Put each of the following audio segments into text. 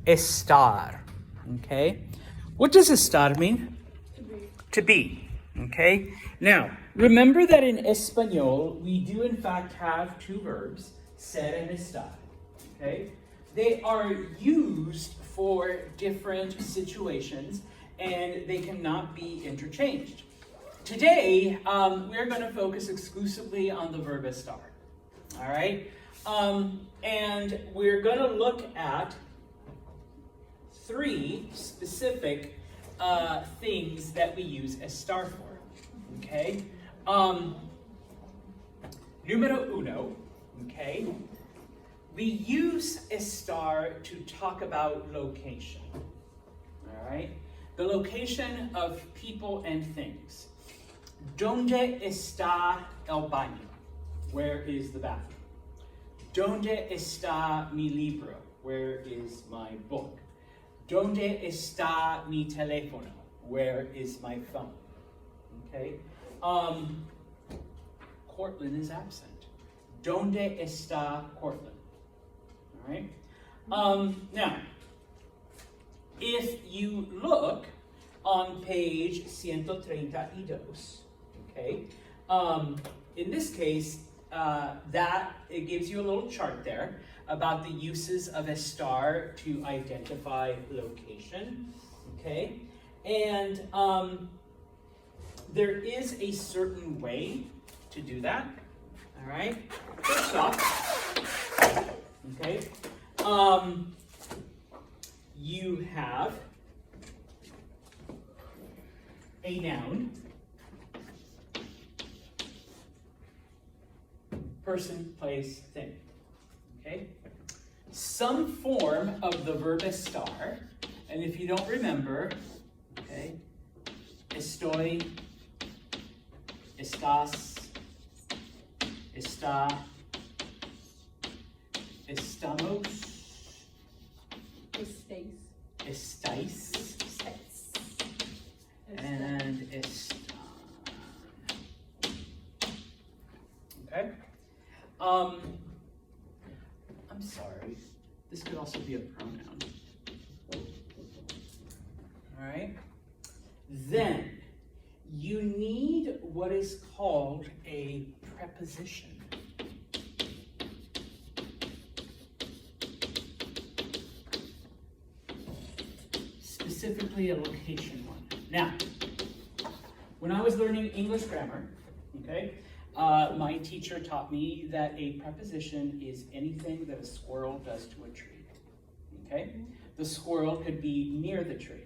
estar. Okay? What does estar mean? To be. Okay? Now, remember that in Espanol, we do in fact have two verbs, ser and estar. Okay? They are used for different situations and they cannot be interchanged. Today, we're going to focus exclusively on the verb estar. All right? And we're going to look at three specific things that we use estar for. Okay? Numero uno, okay? We use estar to talk about location. All right? The location of people and things. ¿Dónde está el baño? Where is the bathroom? ¿Dónde está mi libro? Where is my book? ¿Dónde está mi teléfono? Where is my phone? Okay. Cortland is absent. ¿Dónde está Cortland? All right. Now, if you look on page 132, okay, in this case, it gives you a little chart there about the uses of estar to identify location, okay? And there is a certain way to do that, all right? First off, okay, you have a noun, person, place, thing. Okay? Some form of the verb estar, and if you don't remember, okay, estoy, estás, está, estamos, estáis, and están. Okay? I'm sorry. This could also be a pronoun. All right? Then, you need what is called a preposition. Specifically, a location one. Now, when I was learning English grammar, okay, my teacher taught me that a preposition is anything that a squirrel does to a tree. Okay? The squirrel could be near the tree.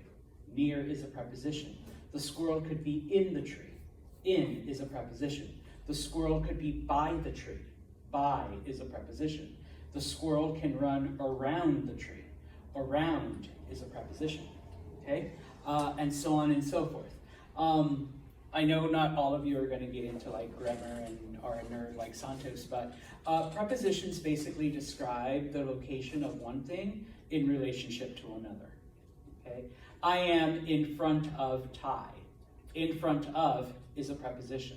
Near is a preposition. The squirrel could be in the tree. In is a preposition. The squirrel could be by the tree. By is a preposition. The squirrel can run around the tree. Around is a preposition. Okay? And so on and so forth. I know not all of you are going to get into like grammar and are a nerd like Santos, but prepositions basically describe the location of one thing in relationship to another. Okay? I am in front of Ty. In front of is a preposition.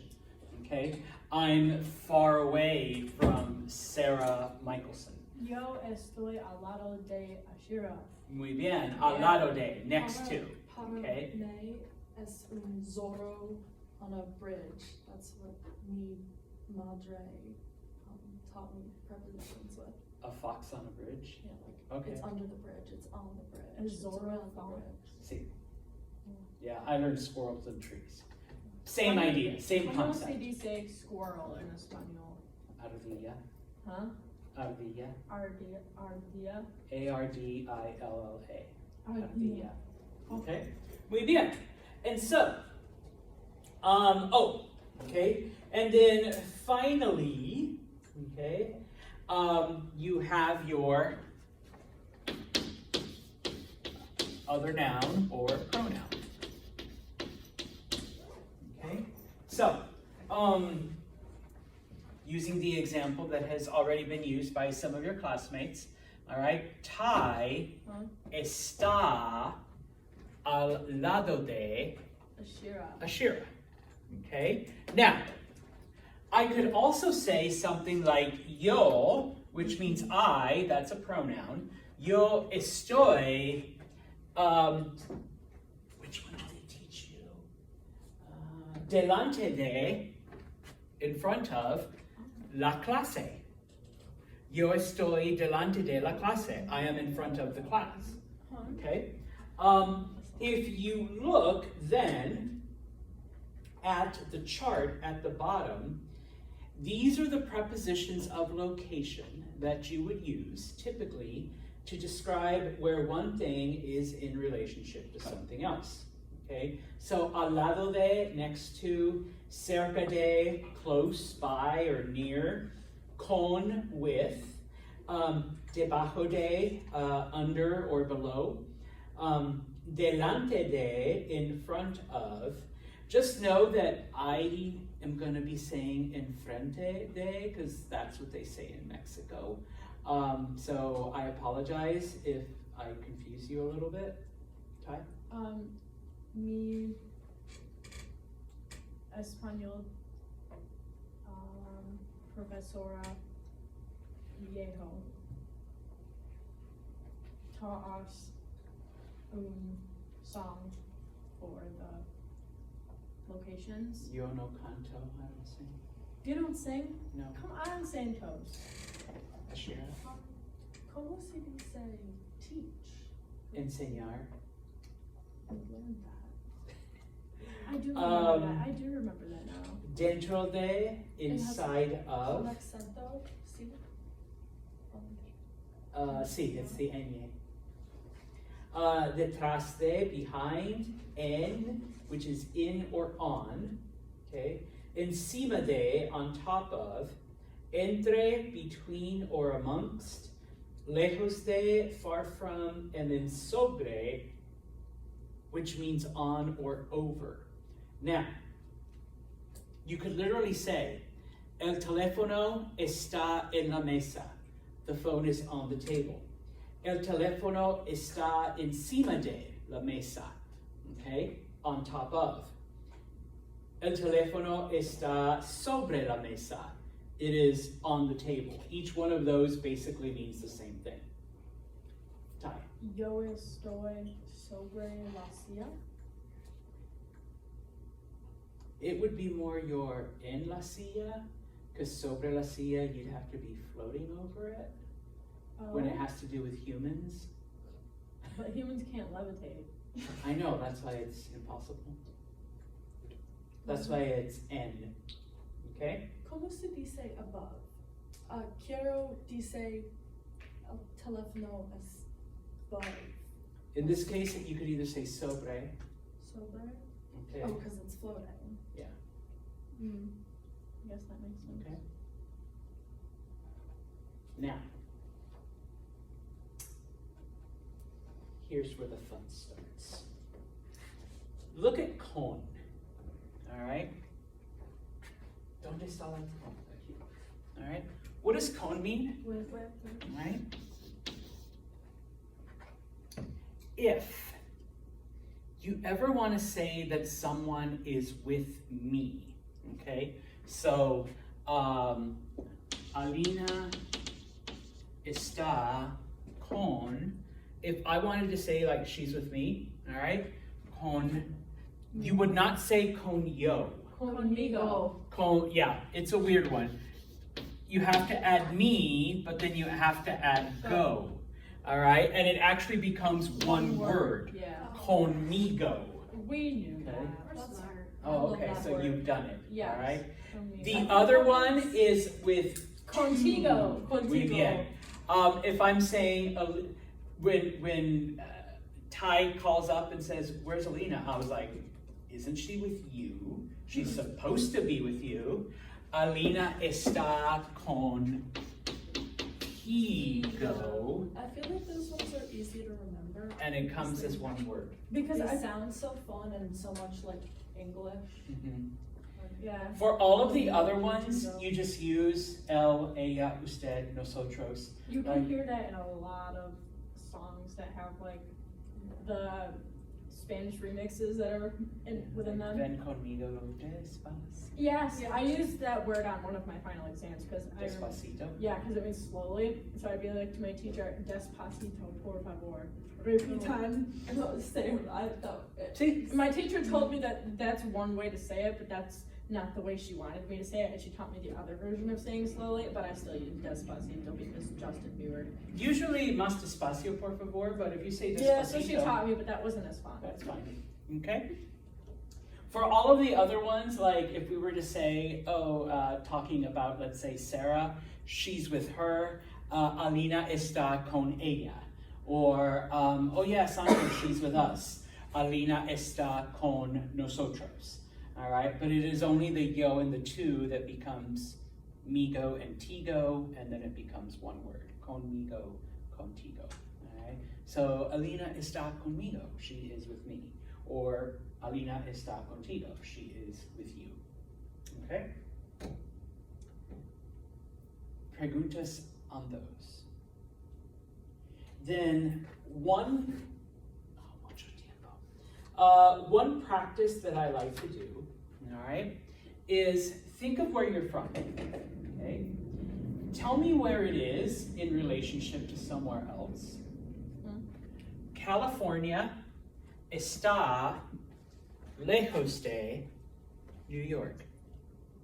Okay? I'm far away from Sarah Michelson. Yo estoy al lado de Ashira. Muy bien. Al lado de, next to. Okay? Me es un zorro on a bridge. That's what mi madre taught me prepositions with. A fox on a bridge? Yeah, like Okay. it's under the bridge, it's on the bridge. A it's zorro around the fox. bridge. See. Yeah, I learned squirrels and trees. Same idea, same ¿Cómo se concept. dice squirrel en español? Ardilla. Huh? Ardilla. Ardilla. A-R-D-I-L-L-A. Ardilla. Okay? Muy bien. And so, okay. And then finally, okay, you have your other noun or pronoun. Okay? So, using the example that has already been used by some of your classmates, all right, Ty está al lado de Ashira. Okay? Now, I could also say something like yo, which means I, that's a pronoun, Yo estoy, which one do they teach you? Delante de, in front of, la clase. Yo estoy delante de la clase. I am in front of the class. Okay? If you look then at the chart at the bottom, these are the prepositions of location that you would use typically to describe where one thing is in relationship to something else. Okay? So al lado de, next to, cerca de, close by or near, con, with, debajo de, under or below, delante de, in front of. Just know that I am going to be saying enfrente de, because that's what they say in Mexico. So I apologize if I confuse you a little bit. Ty? Mi español profesora viejo taught us song for the locations. Yo no canto, I don't sing. You don't sing? No. Come on, Santos. Ashira? Como se dice teach? Enseñar. I learned that. I do remember that. I do remember that now. Dentro de, inside of. Con acento, sí. Sí, it's the ñ. Detrás de, behind, en, which is in or on, okay? Encima de, on top of, entre, between or amongst, lejos de, far from, and then sobre, which means on or over. Now, you could literally say, el teléfono está en la mesa. The phone is on the table. El teléfono está encima de la mesa. Okay? On top of. El teléfono está sobre la mesa. It is on the table. Each one of those basically means the same thing. Ty. Yo estoy sobre la silla. It would be more your en la silla, because sobre la silla you'd have to be floating over it when it has to do with humans. But humans can't levitate. I know, that's why it's impossible. That's why it's en. Okay? Como se dice above? Quiero dice el teléfono es above. In this case, you could either say sobre. Sobre? Okay. Oh, because it's floating. Yeah. I guess that makes sense. Okay. Now, here's where the fun starts. Look at con. All right? Donde está la con? All right? What does con mean? With All right? If you ever want to say that someone is with me, okay? So, Alina está con, if I wanted to say like she's with me, all right? Con, you would not say con yo. conmigo. Con, yeah, it's a weird one. You have to add me, but then you have to add go. All right? And it actually becomes one word. Yeah. Conmigo. We knew Okay. that. That's smart. Oh, okay, so you've done it. Yes. All right? Conmigo. The other one is with Contigo. Muy bien. If I'm saying, when Ty calls up and says, where's Alina? I was like, isn't she with you? She's supposed to be with you. Alina está contigo. I feel like those ones are easy to remember. And it comes as one word. Because Because they I sound so fun and so much like English. Mhm. yeah. For all of the other ones, you just use el, ella, usted, nosotros. You Right. can hear that in a lot of songs that have like the Spanish remixes that are within them. Ven conmigo despacito. Yes, Yeah. I used that word on one of my final exams because Despacito. yeah, because it means slowly. So I'd be like to my teacher, despacito, por favor. Repitan. No, same. I thought it. See, My teacher told me that that's one way to say it, but that's not the way she wanted me to say it, and she taught me the other version of saying slowly, but I still use despacito because Justin Bieber. usually más despacio, por favor, but if you say despacito. Yeah, so she taught me, but that wasn't as fun. That's fine, okay? For all of the other ones, like if we were to say, talking about, let's say, Sarah, she's with her, Alina está con ella. Or, Sandra, she's with us. Alina está con nosotros. All right, but it is only the yo and the two that becomes migo and tigo, and then it becomes one word, conmigo, contigo. All right, so Alina está conmigo, she is with me, or Alina está contigo, she is with you. Okay. Preguntas on those. Then one practice that I like to do, all right, is think of where you're from, okay? Tell me where it is in relationship to somewhere else. California está lejos de New York.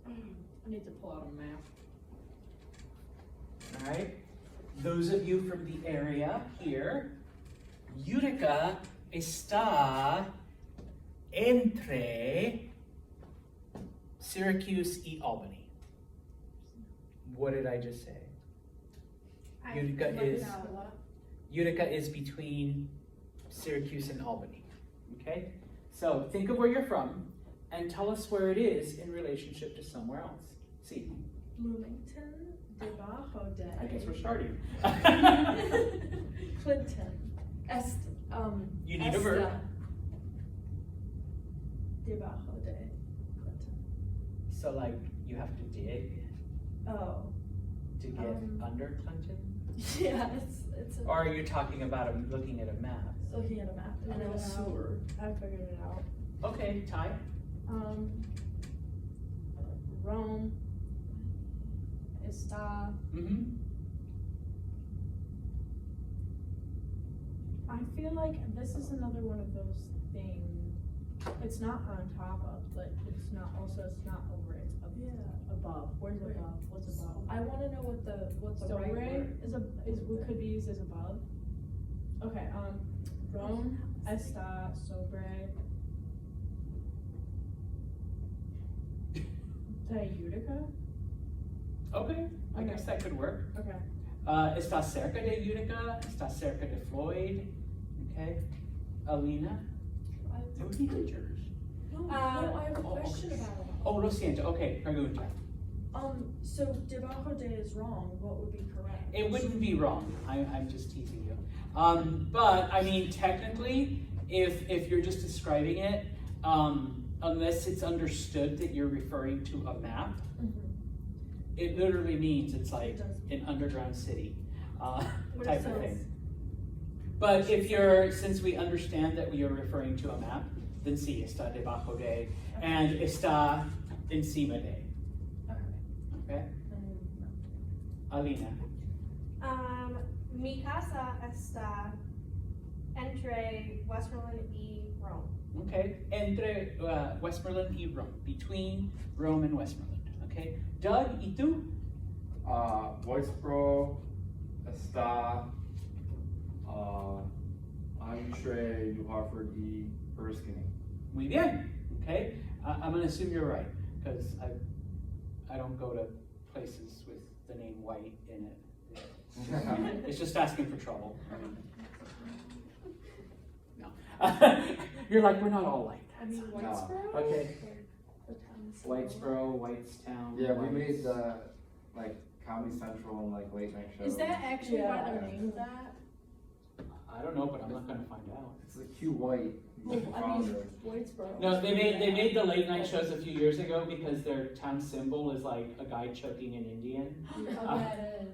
I need to pull out a map. All right, those of you from the area here, Utica está entre Syracuse y Albany. What did I just say? Utica is between Syracuse and Albany. Okay, so think of where you're from and tell us where it is in relationship to somewhere else. See, Bloomington, debajo de. I guess we're starting. Clinton. You need a verb. Debajo de Clinton. So like you have to dig Oh. to get under Clinton? Yeah, it's a, Or are you talking about looking at a map? looking at a map. I And know a sewer. I figured it out. Okay, Ty. Rome está. Mm-hmm. I feel like this is another one of those things. It's not on top of, but it's not over. It's above. Where's Wait. above? What's above? I want to know what the right Sobre word. could be used as above. Okay. Rome está sobre de Utica. Okay, I guess that could work. Okay. Está cerca de Utica, está cerca de Floyd. Okay. Alina. They would be teachers. No, I have a oh, question about it. Oh, lo siento. Okay, pregunta. So debajo de is wrong. What would be correct? It wouldn't be wrong. I'm just teasing you. But I mean, technically, if you're just describing it, unless it's understood that you're referring to a map, it literally means it's like an underground city type of thing. But since we understand that we are referring to a map, then sí, está debajo de, and está encima de. Okay? Alina. Mi casa está entre Westmoreland y Rome. Okay, entre Westmoreland y Rome, between Rome and Westmoreland. Okay, Doug, ¿y tú? Whitesboro está entre New Hartford y Erskine. Muy bien. Okay, I'm gonna assume you're right because I don't go to places with the name White in it. It's just asking for trouble. No. You're like, we're not all like I that. mean, Whitesboro? Okay. The town is- Whitesboro, Whitestown. Yeah, we made like Comedy Central and like late night shows. Is that actually why Yeah. they're named that? I don't know, but I'm not gonna find out. It's like Hugh White Well, I mean, Whitesboro. No, they made the late night shows a few years ago because their town symbol is like a guy choking an Indian. Oh, yeah, it is.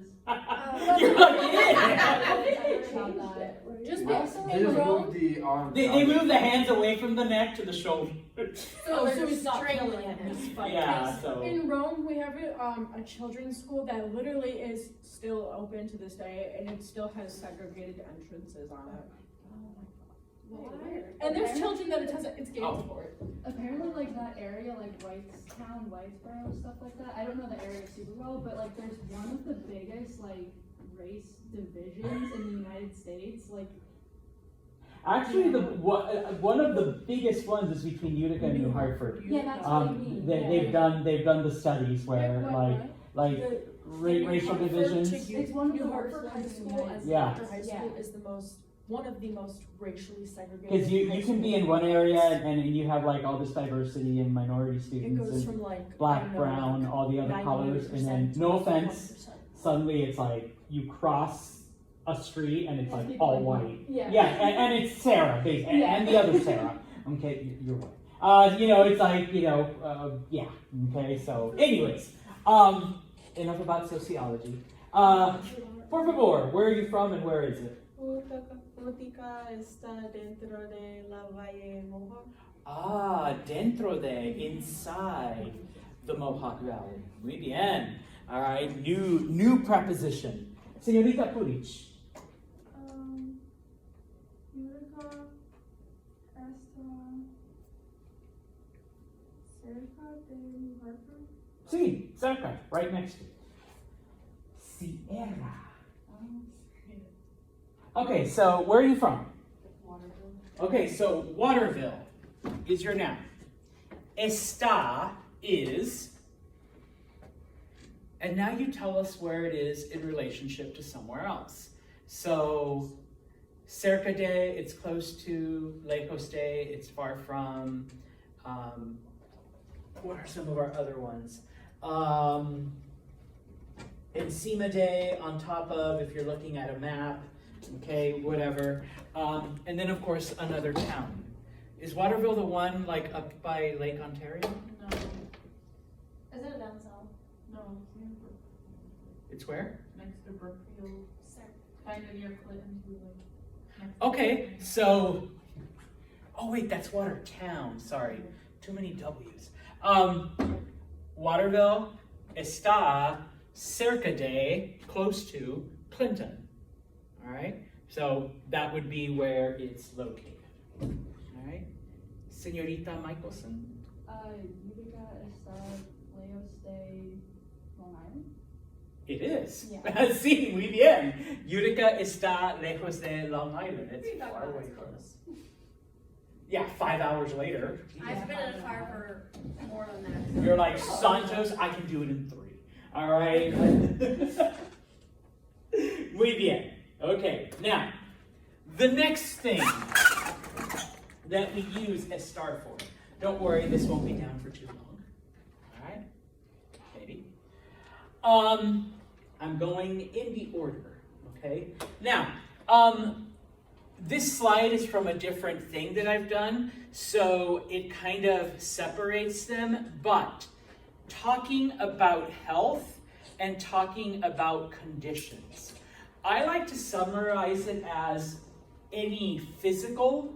You're not kidding. Just They just moved the arms. They move the hands away from the neck to the shoulder. So it's not strangling killing him. him. Yeah, so. In Rome, we have a children's school that literally is still open to this day, and it still has segregated entrances on it. And there's children that it's game Oh. sport. Apparently, like that area, like Whitestown, Whitesboro, stuff like that. I don't know the area super well, but like there's one of the biggest like race divisions in the United States. Like, Actually, one of the biggest ones is between Utica and New Hartford. yeah, that's what I mean. They've done the studies where racial divisions. It's one of New the worst Hartford High ones in the School United as Yeah. after high school Yeah. is one of the most racially segregated. Because you high can be in schools. one area and you have like all this diversity and minority It students goes and from like black, I don't know, brown, like all the other colors, and then 98% no to offense, 1%. suddenly it's like you cross a street and it's like People all like white. Yeah. Yeah, and it's Sarah, basically, Yeah. and the other Sarah. Okay, you're white. It's like, yeah. Okay, so, anyways, enough about sociology. Por favor, where are you from and where is it? Utica está dentro de la Valle Mohawk. Ah, dentro de, inside the Mohawk Valley. Muy bien. All right, new preposition. Señorita Purich. Utica está cerca de New Hartford. Sí, cerca, right next to it. Sierra. Okay, so where are you from? Okay, so Waterville is your noun. Está is, and now you tell us where it is in relationship to somewhere else. So, cerca de, it's close to, lejos de, it's far from. What are some of our other ones? Encima de, on top of, if you're looking at a map. Okay, whatever. And then, of course, another town. Is Waterville the one, like, up by Lake Ontario? No, Isn't it down south? no, It's where? next to Brookfield, kind of near Clinton, too, like. Okay, so, oh wait, that's Watertown, sorry. Too many W's. Waterville está cerca de, close to, Clinton. All right, so that would be where it's located. All right, Señorita Michelson. Utica está lejos de Long Island. It is. Yeah. Sí, muy bien. Utica está lejos de Long Island. It's far away from us. Yeah, 5 hours later. I've been in a car for more than that. You're like, Santos, I can do it in 3. All right. Muy bien. Okay, now, the next thing that we use estar for. Don't worry, this won't be down for too long. All right, maybe. I'm going in the order, okay? Now, this slide is from a different thing that I've done, so it kind of separates them, but talking about health and talking about conditions. I like to summarize it as any physical,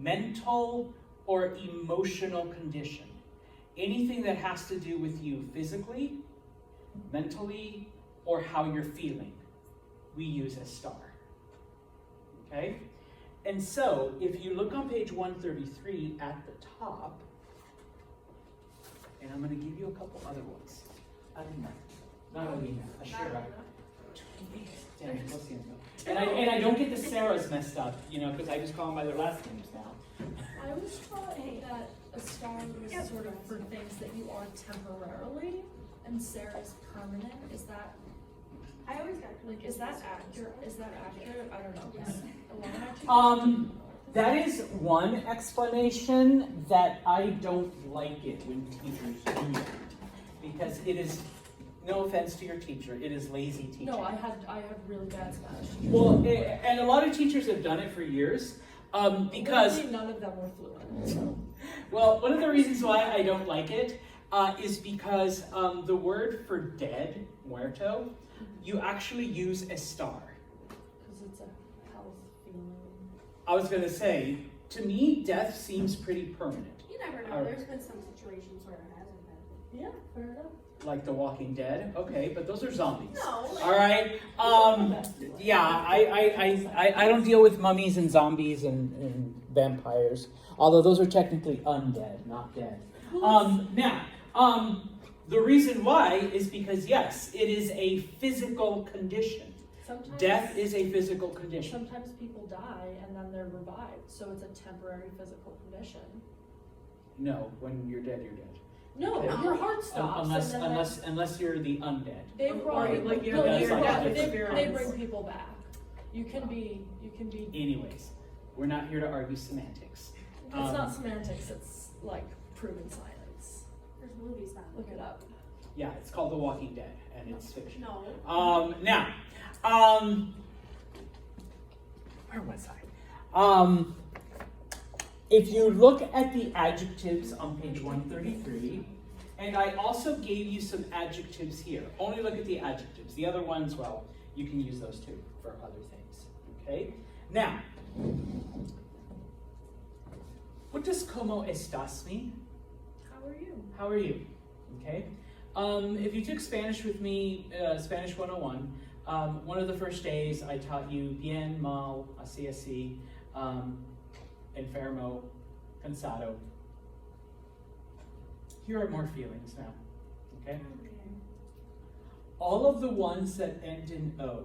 mental, or emotional condition. Anything that has to do with you physically, mentally, or how you're feeling, we use estar. Okay? And so, if you look on page 133 at the top, and I'm going to give you a couple other ones. Alina. Not Alina, Ashira. Damn, lo siento. And I don't get the Sarahs messed up, because I just call them by their last names now. I was taught that a star was sort of for things that you are temporarily, and Sarah's permanent. Is that I always got is that accurate? Is that accurate? I don't know. Is a lot of teachers That is one explanation that I don't like it when teachers do that. Because it is, no offense to your teacher, it is lazy teaching. No, I had really bad Spanish teachers. Well, and a lot of teachers have done it for years. Because, Literally none of them were fluent. well, one of the reasons why I don't like it is because the word for dead, muerto, you actually use estar. Because it's a health feeling. I was gonna say, to me, death seems pretty permanent. You never know. Alright. There's been some situations where it hasn't been. Yeah, fair enough. Like The Walking Dead, okay, but those are zombies. No. All right. Yeah, I don't deal with mummies and zombies and vampires, although those are technically undead, not dead. Now, the reason why is because yes, it is a physical condition. Sometimes Death is a physical condition. Sometimes people die and then they're revived, so it's a temporary physical condition. No, when you're dead, you're dead. No, Okay. your heart stops. Unless you're the undead. They Or brought like you're no, the they- near death they experience. bring people back. You can be. Anyways, we're not here to argue semantics. It's not semantics. It's like proven science. There's movies now. Look it up. Yeah, it's called The Walking Dead, and it's fiction. No. Now, where was I? If you look at the adjectives on page 133, and I also gave you some adjectives here. Only look at the adjectives. The other ones, well, you can use those too for other things. Okay? Now, what does como estás mean? How are you? How are you? Okay. If you took Spanish with me, Spanish 101, one of the first days I taught you bien, mal, así, enfermo, cansado. Here are more feelings now. Okay. All of the ones that end in O.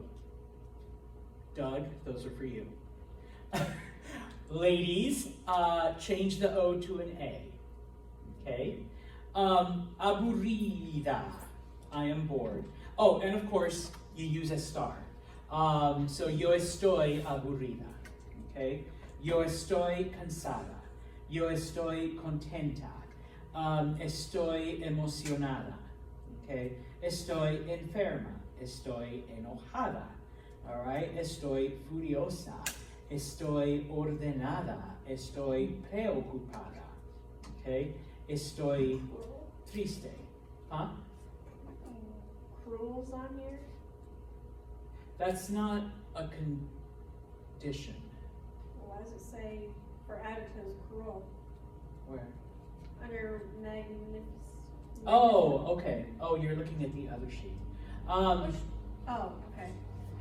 Doug, those are for you. Ladies, change the O to an A. Okay. Aburrida, I am bored. Oh, and of course, you use estar. So yo estoy aburrida. Okay. Yo estoy cansada. Yo estoy contenta. Estoy emocionada. Okay. Estoy enferma. Estoy enojada. All right. Estoy furiosa. Estoy ordenada. Estoy preocupada. Okay. Estoy triste. Huh? Cruel's on here. That's not a condition. Why does it say for adjectives cruel? Where? Under magnificent. Oh, okay. Oh, you're looking at the other sheet. Oh, okay.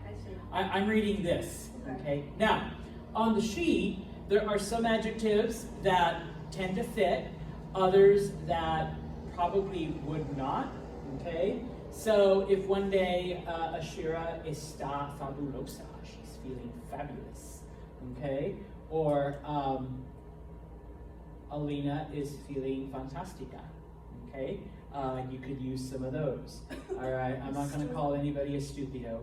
I see. I'm reading this. Okay. Okay. Now, on the sheet, there are some adjectives that tend to fit, others that probably would not. Okay. So if one day Ashira está fabulosa, she's feeling fabulous. Okay. Or Alina is feeling fantastica. Okay. You could use some of those. All right. I'm not going to call anybody a stupido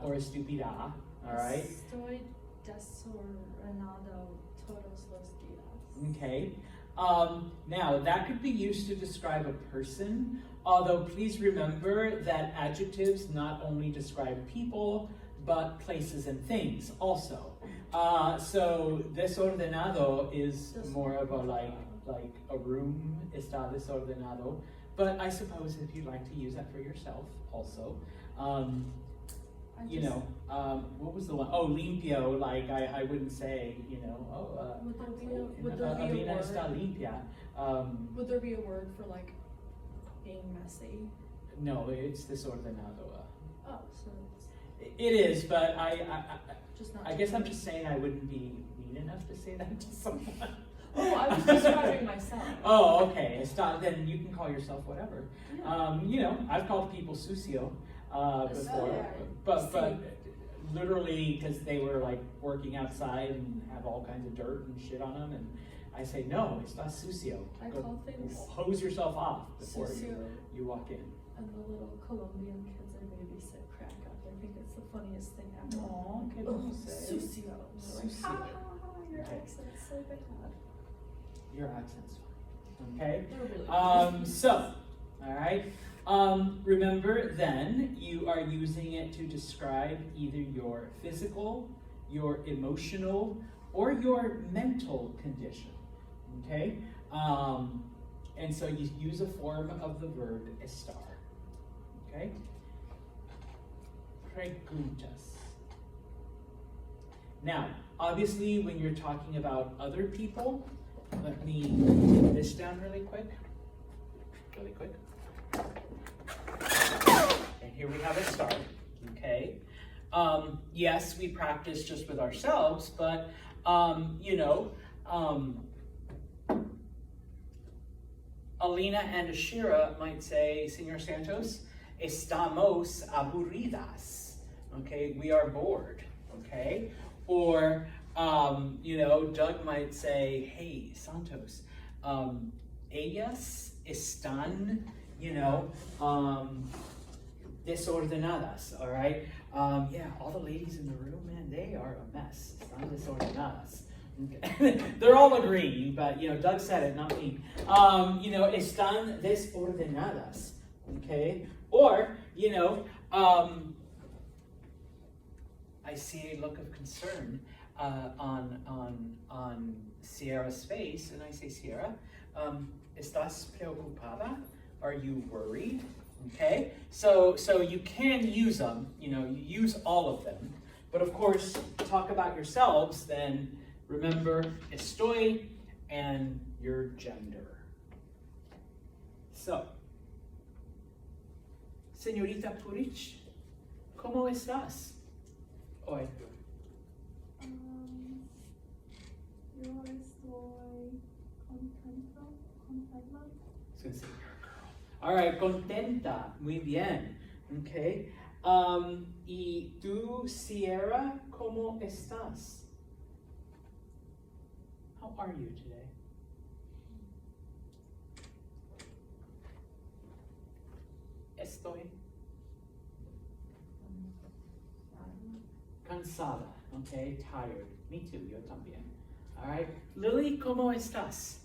or a stupida. All right. Estoy desordenado todos los días. Okay. Now, that could be used to describe a person, although please remember that adjectives not only describe people, but places and things also. So, desordenado is more of a like a room, está desordenado, but I suppose if you'd like to use that for yourself also. What was the one? Oh, limpio, like I wouldn't say, Would there be a Alina word? está limpia. Would there be a word for like being messy? No, it's desordenado. Oh, so it's It is, but just not. I guess I'm just saying I wouldn't be mean enough to say that to someone. Oh, I was describing myself. Oh, okay. Then you can call yourself whatever. Yeah. I've called people sucio before, yeah. but literally because they were like working outside and have all kinds of dirt and shit on them, and I say no, it's not sucio. I Go call things hose yourself off before sucio. you walk in. And the little Colombian kids I babysit crack up. I think it's the funniest thing ever. Aw, ¿qué Oh, vamos a hacer? sucio. And they're like, Sucio. ha ha ha, your Okay. accent's so bad. Your accent's fine. Okay. They're really good. So, all right. Remember then, you are using it to describe either your physical, your emotional, or your mental condition, okay? And so you use a form of the verb estar, okay? Preguntas. Now, obviously, when you're talking about other people, let me take this down really quick. And here we have estar, okay? Yes, we practice just with ourselves, but, Alina and Ashira might say, Señor Santos, estamos aburridas, okay? We are bored, okay? Or, Doug might say, hey, Santos, ellas están, desordenadas, all right? Yeah, all the ladies in the room, man, they are a mess. Están desordenadas. Okay. They're all agreeing, but, Doug said it, not me. Están desordenadas, okay? Or, I see a look of concern on Sierra's face, and I say, Sierra, ¿estás preocupada? Are you worried? Okay, so you can use them, you use all of them, but of course, talk about yourselves, then remember estoy and your gender. So, Señorita Purich, ¿cómo estás hoy? Yo estoy contenta. I was gonna say you're a girl. All right, contenta, muy bien. Okay. Y tú, Sierra, ¿cómo estás? How are you today? Estoy cansada. Okay, tired. Me too, yo también. All right. Lily, ¿cómo estás?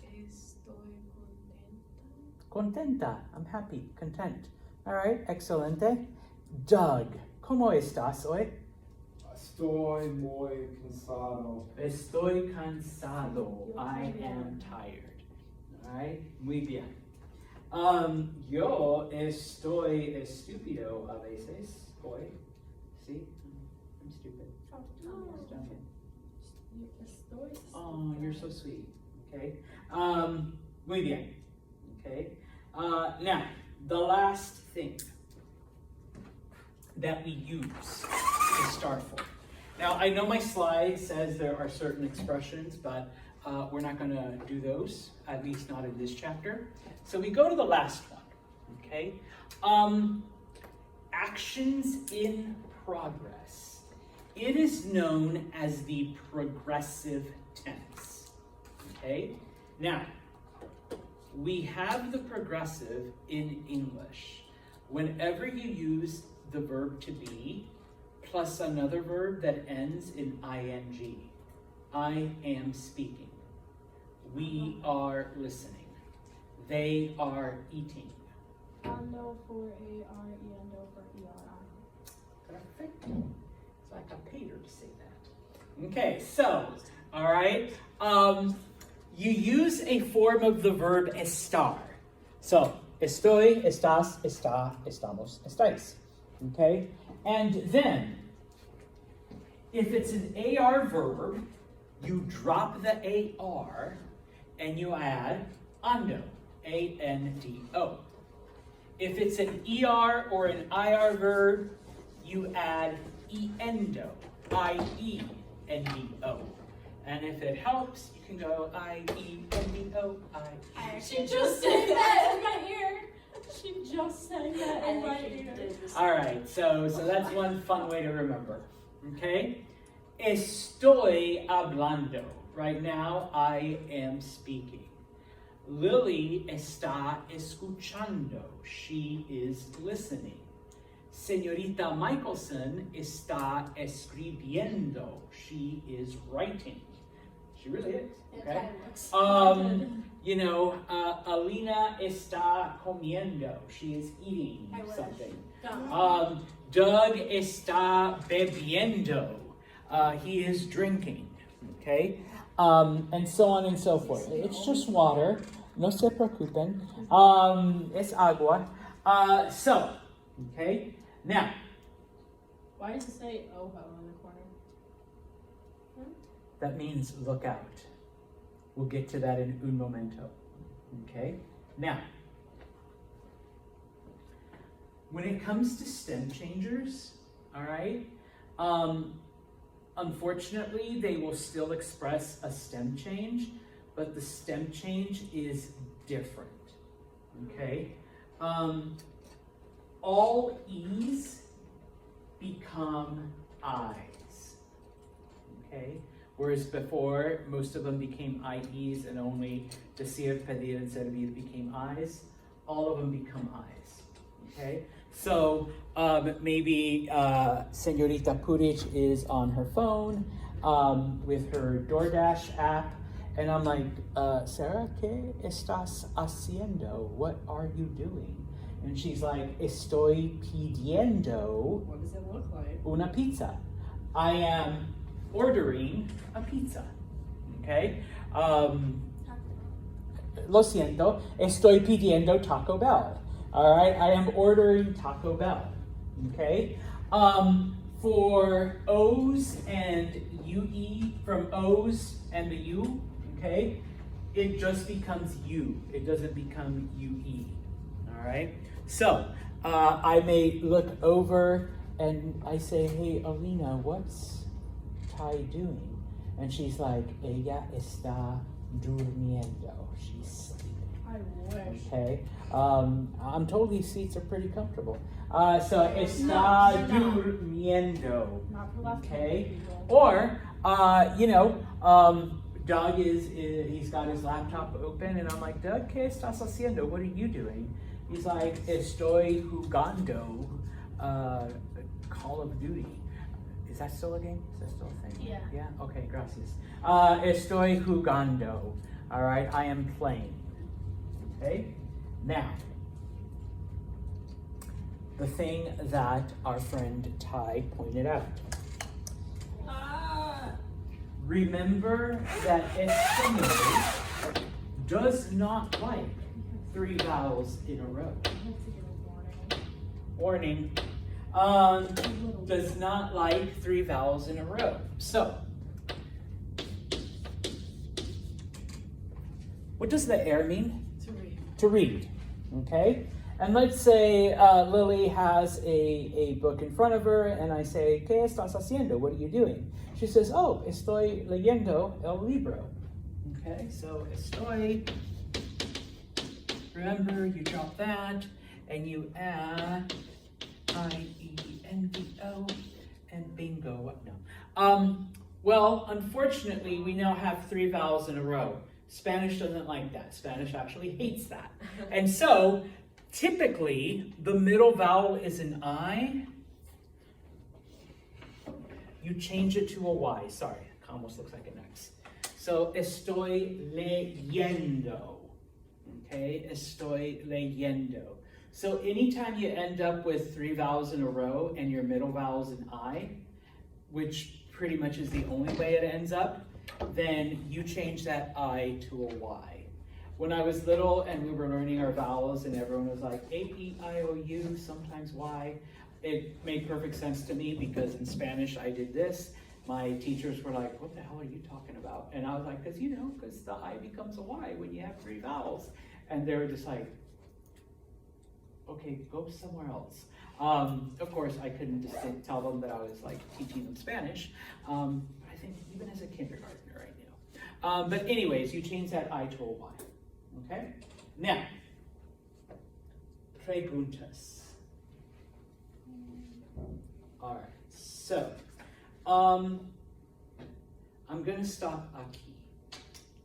Estoy contenta. Contenta. I'm happy. Content. All right. Excelente. Doug, ¿cómo estás hoy? Estoy muy cansado. Estoy cansado. I am tired. All right. Muy bien. Yo estoy estúpido a veces hoy. See? I'm stupid. Oh, you're so sweet. Okay. Muy bien. Okay. Now, the last thing that we use estar for. Now, I know my slide says there are certain expressions, but we're not going to do those, at least not in this chapter. So we go to the last one. Okay. Actions in progress. It is known as the progressive tense. Okay? Now, we have the progressive in English. Whenever you use the verb to be plus another verb that ends in ing, I am speaking. We are listening. They are eating. Ando for A-R-E, ando for E-R-I. Perfect. So I got paid her to say that. Okay, so, all right. You use a form of the verb estar. So, estoy, estás, está, estamos, estáis. Okay? And then, if it's an AR verb, you drop the AR and you add ando, A-N-D-O. If it's an ER or an IR verb, you add iendo, I-E-N-D-O. And if it helps, you can go I-E-N-D-O, I-E. She just sang that in my ear. She just sang that in my ear. All right, so that's one fun way to remember. Okay? Estoy hablando. Right now, I am speaking. Lily está escuchando. She is listening. Señorita Michelson está escribiendo. She is writing. She really is. Okay. Alina está comiendo. She is eating I wish. something. Go. Doug está bebiendo. He is drinking. Okay? And so on and so forth. It's just water. No se preocupen. Es agua. Okay? Now, Why does it say Oho in the corner? that means look out. We'll get to that in un momento. Okay? Now, when it comes to stem changers, all right, unfortunately, they will still express a stem change, but the stem change is different. Okay? All E's become I's. Okay? Whereas before, most of them became IEs and only decir, pedir, and servir became I's. All of them become I's. Okay? So maybe Señorita Puric is on her phone with her DoorDash app, and I'm like, Sarah, ¿qué estás haciendo? What are you doing? And she's like, estoy pidiendo What does it look like? una pizza. I am ordering a pizza. Okay? Lo siento, estoy pidiendo Taco Bell. All right? I am ordering Taco Bell. Okay? For O's and UE, from O's and the U, okay, it just becomes U. It doesn't become UE. All right? So, I may look over and I say, hey, Alina, what's Ty doing? And she's like, ella está durmiendo. She's sleeping. I wish. Okay? I'm told these seats are pretty comfortable. So, está they're not. durmiendo. Not for left Okay. people. Or, Doug he's got his laptop open, and I'm like, Doug, ¿qué estás haciendo? What are you doing? He's like, estoy jugando Call of Duty. Is that still a game? Is that still a thing? Yeah. Yeah? Okay, gracias. Estoy jugando. All right, I am playing. Okay? Now, the thing that our friend Ty pointed out. Remember that español does not like 3 vowels in a row. Warning. Does not like 3 vowels in a row. So, what does the air mean? To read. To read. Okay? And let's say Lily has a book in front of her, and I say, ¿Qué estás haciendo? What are you doing? She says, oh, estoy leyendo el libro. Okay, so estoy. Remember, you drop that, and you add I-E-N-D-O, and bingo. What? No. Well, unfortunately, we now have 3 vowels in a row. Spanish doesn't like that. Spanish actually hates that. And so, typically, the middle vowel is an I. You change it to a Y. Sorry, it almost looks like an X. So, estoy leyendo. Okay, estoy leyendo. So, anytime you end up with 3 vowels in a row and your middle vowel is an I, which pretty much is the only way it ends up, then you change that I to a Y. When I was little and we were learning our vowels and everyone was like A-E-I-O-U, sometimes Y, it made perfect sense to me because in Spanish I did this. My teachers were like, what the hell are you talking about? And I was like, because the I becomes a Y when you have 3 vowels. And they were just like, okay, go somewhere else. Of course, I couldn't just tell them that I was like teaching them Spanish. I think even as a kindergartner, I knew. But anyways, you change that I to a Y. Okay? Now, preguntas. All right, so I'm going to stop aquí.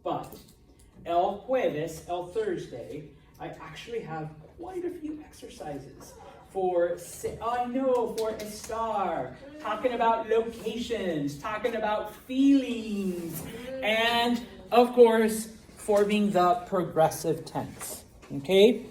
But el jueves, el Thursday, I actually have quite a few exercises for estar, talking about locations, talking about feelings, and of course, forming the progressive tense. Okay?